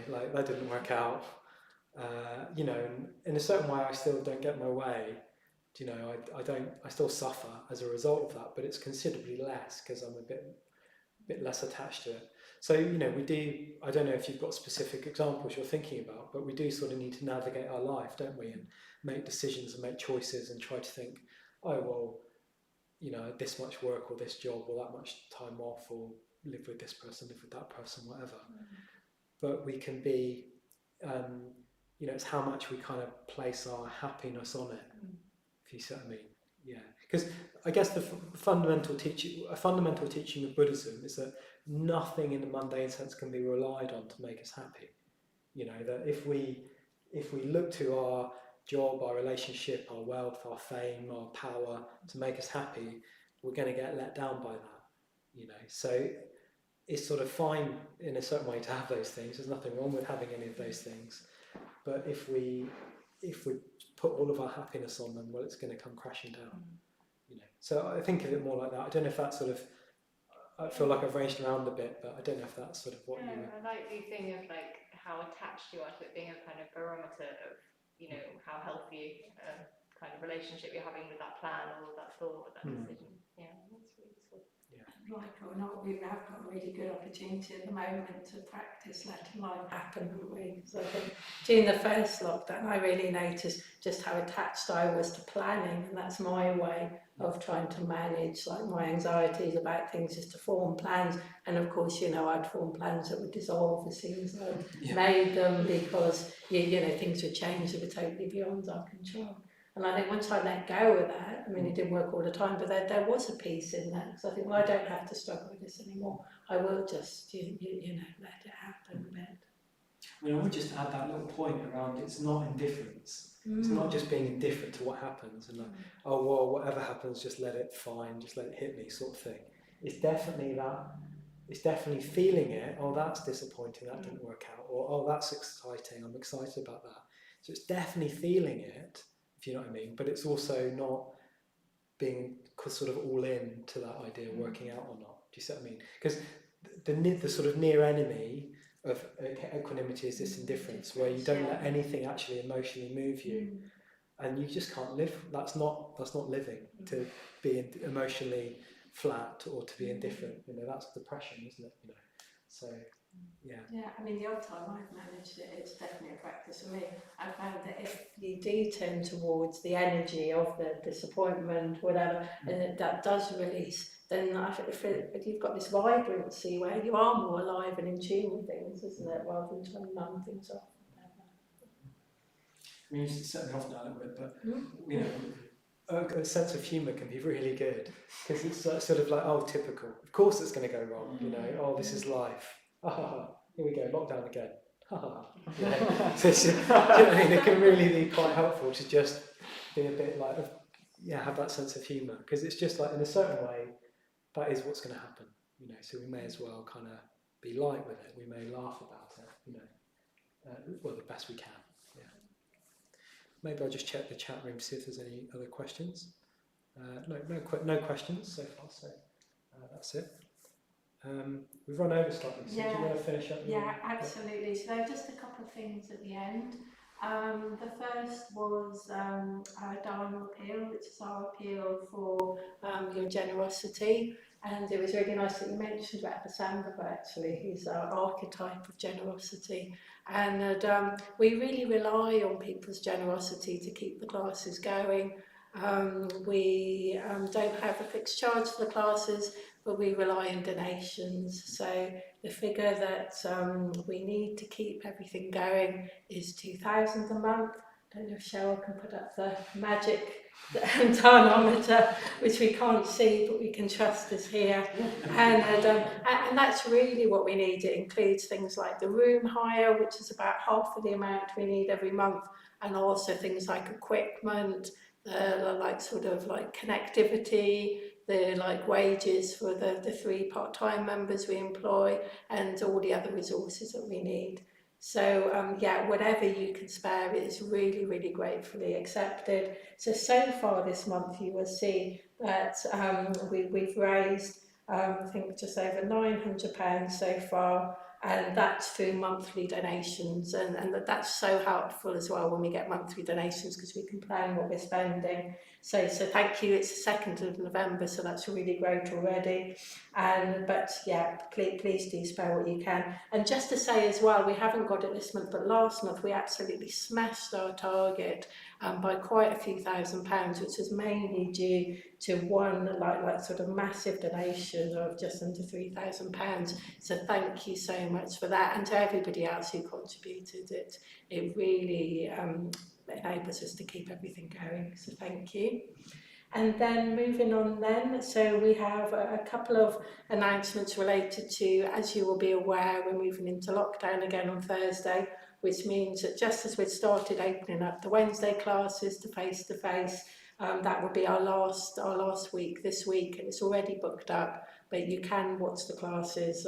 like that didn't work out. And in a certain way I still don't get my way. I still suffer as a result of that, but it's considerably less because I'm a bit less attached to it. So, we do, I don't know if you've got specific examples you're thinking about, but we do sort of need to navigate our life, don't we? And make decisions and make choices and try to think, oh, well, this much work or this job or that much time off, or live with this person, live with that person, whatever. But we can be, it's how much we kind of place our happiness on it, if you see what I mean. Yeah, because I guess the fundamental teaching of Buddhism is that nothing in the mundane sense can be relied on to make us happy. That if we look to our job, our relationship, our wealth, our fame, our power to make us happy, we're going to get let down by that. So it's sort of fine in a certain way to have those things. There's nothing wrong with having any of those things. But if we put all of our happiness on them, well, it's going to come crashing down. So I think of it more like that. I don't know if that's sort of, I feel like I've ranged around a bit, but I don't know if that's sort of what you... I like the thing of like how attached you are to it being a kind of barometer of, you know, how healthy kind of relationship you're having with that plan or that thought or that decision. Yeah, that's really useful. Like or not, we have got a really good opportunity at the moment to practice letting life happen, haven't we? So I think during the first lockdown, I really noticed just how attached I was to planning, and that's my way of trying to manage like my anxieties about things, is to form plans. And of course, you know, I'd form plans that would dissolve as soon as I made them, because you know, things would change that were totally beyond our control. And I think once I let go of that, I mean, it didn't work all the time, but there was a peace in that. So I think, well, I don't have to struggle with this anymore. I will just, you know, let it happen a bit. I mean, I would just add that little point around it's not indifference. It's not just being indifferent to what happens and like, oh, well, whatever happens, just let it fine, just let it hit me sort of thing. It's definitely that. It's definitely feeling it. Oh, that's disappointing, that didn't work out. Or, oh, that's exciting, I'm excited about that. So it's definitely feeling it, if you know what I mean, but it's also not being sort of all in to that idea of working out or not. Do you see what I mean? Because the sort of near enemy of equanimity is this indifference, where you don't let anything actually emotionally move you, and you just can't live. That's not living. To be emotionally flat or to be indifferent, you know, that's depression, isn't it? You know, so. Yeah, I mean, the odd time I've managed it, it's definitely a practice for me. I found that if you do turn towards the energy of the disappointment, whatever, and that does release, then if you've got this vibrancy where you are more alive and in tune with things, isn't it, rather than trying to numb things off. I mean, you set me off now a little bit, but you know, a sense of humour can be really good, because it's sort of like, oh, typical. Of course it's going to go wrong, you know. Oh, this is life. Here we go, lockdown again. You know? So you know what I mean? It can really be quite helpful to just be a bit like, have that sense of humour, because it's just like, in a certain way, that is what's going to happen, you know. So we may as well kind of be light with it. We may laugh about it, you know, well, the best we can. Yeah. Maybe I'll just check the chat room to see if there's any other questions. No questions so far. So that's it. We've run over slightly, so do you want to finish up? Yeah, absolutely. So there are just a couple of things at the end. The first was our Dharma appeal, which is our appeal for your generosity. And it was really nice that you mentioned about the Sambhava, actually. He's our archetype of generosity. And we really rely on people's generosity to keep the classes going. We don't have a fixed charge for the classes, but we rely on donations. So the figure that we need to keep everything going is 2,000 a month. I don't know if Cheryl can put up the magic tarnometer, which we can't see, but we can trust is here. And that's really what we need. It includes things like the room hire, which is about half of the amount we need every month, and also things like equipment, like sort of like connectivity, the like wages for the 3 part-time members we employ, and all the other resources that we need. So whatever you can spare is really, really gratefully accepted. So far this month you will see that we've raised I think just over £900 so far, and that's through monthly donations, and that's so helpful as well when we get monthly donations, because we can plan what we're spending. So thank you. It's the 2nd of November, so that's really great already. But yeah, please do spare what you can. And just to say as well, we haven't got it this month, but last month we absolutely smashed our target by quite a few £1,000s, which was mainly due to one like sort of massive donation of just under £3,000. So thank you so much for that, and to everybody else who contributed. It really enables us to keep everything going, so thank you. And then moving on then, so we have a couple of announcements related to, as you will be aware, we're moving into lockdown again on Thursday, which means that just as we've started opening up the Wednesday classes to face-to-face, that will be our last week this week, and it's already booked up, but you can watch the classes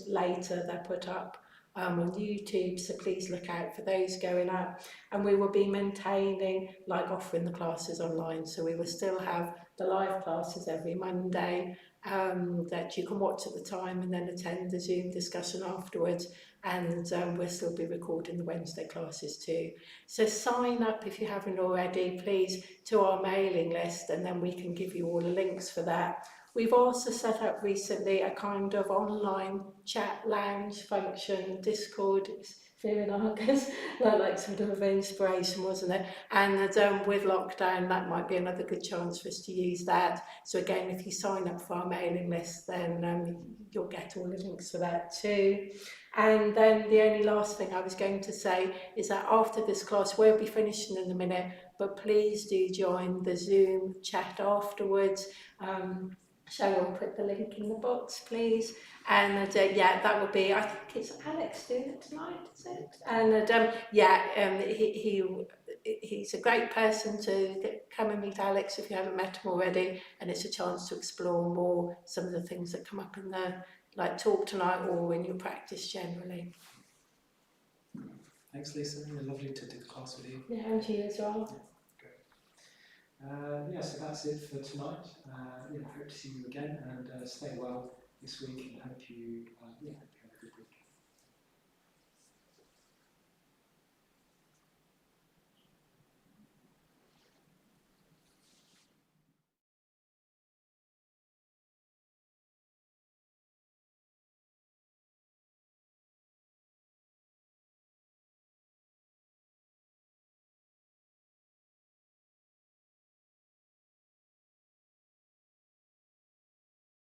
later. They're put up on YouTube, so please look out for those going up. And we will be maintaining, like, offering the classes online, so we will still have the live classes every Monday that you can watch at the time and then attend the Zoom discussion afterwards. And we'll still be recording the Wednesday classes too. So sign up if you haven't already, please, to our mailing list, and then we can give you all the links for that. We've also set up recently a kind of online chat lounge function, Discord. It's Fear and Argus, like sort of inspiration, wasn't it? And with lockdown, that might be another good chance for us to use that. So again, if you sign up for our mailing list, then you'll get all the links for that too. And then the only last thing I was going to say is that after this class, we'll be finishing in a minute, but please do join the Zoom chat afterwards. Cheryl, put the link in the box, please. And yeah, that would be, I think it's Alex doing it tonight, is it? And he's a great person to come and meet Alex if you haven't met him already, and it's a chance to explore more some of the things that come up in the talk tonight or in your practice generally. Thanks, Lisa. Lovely to do the class with you. Yeah, and you as well. Yeah, so that's it for tonight. Hope to see you again, and stay well this week, and hope you have a good week.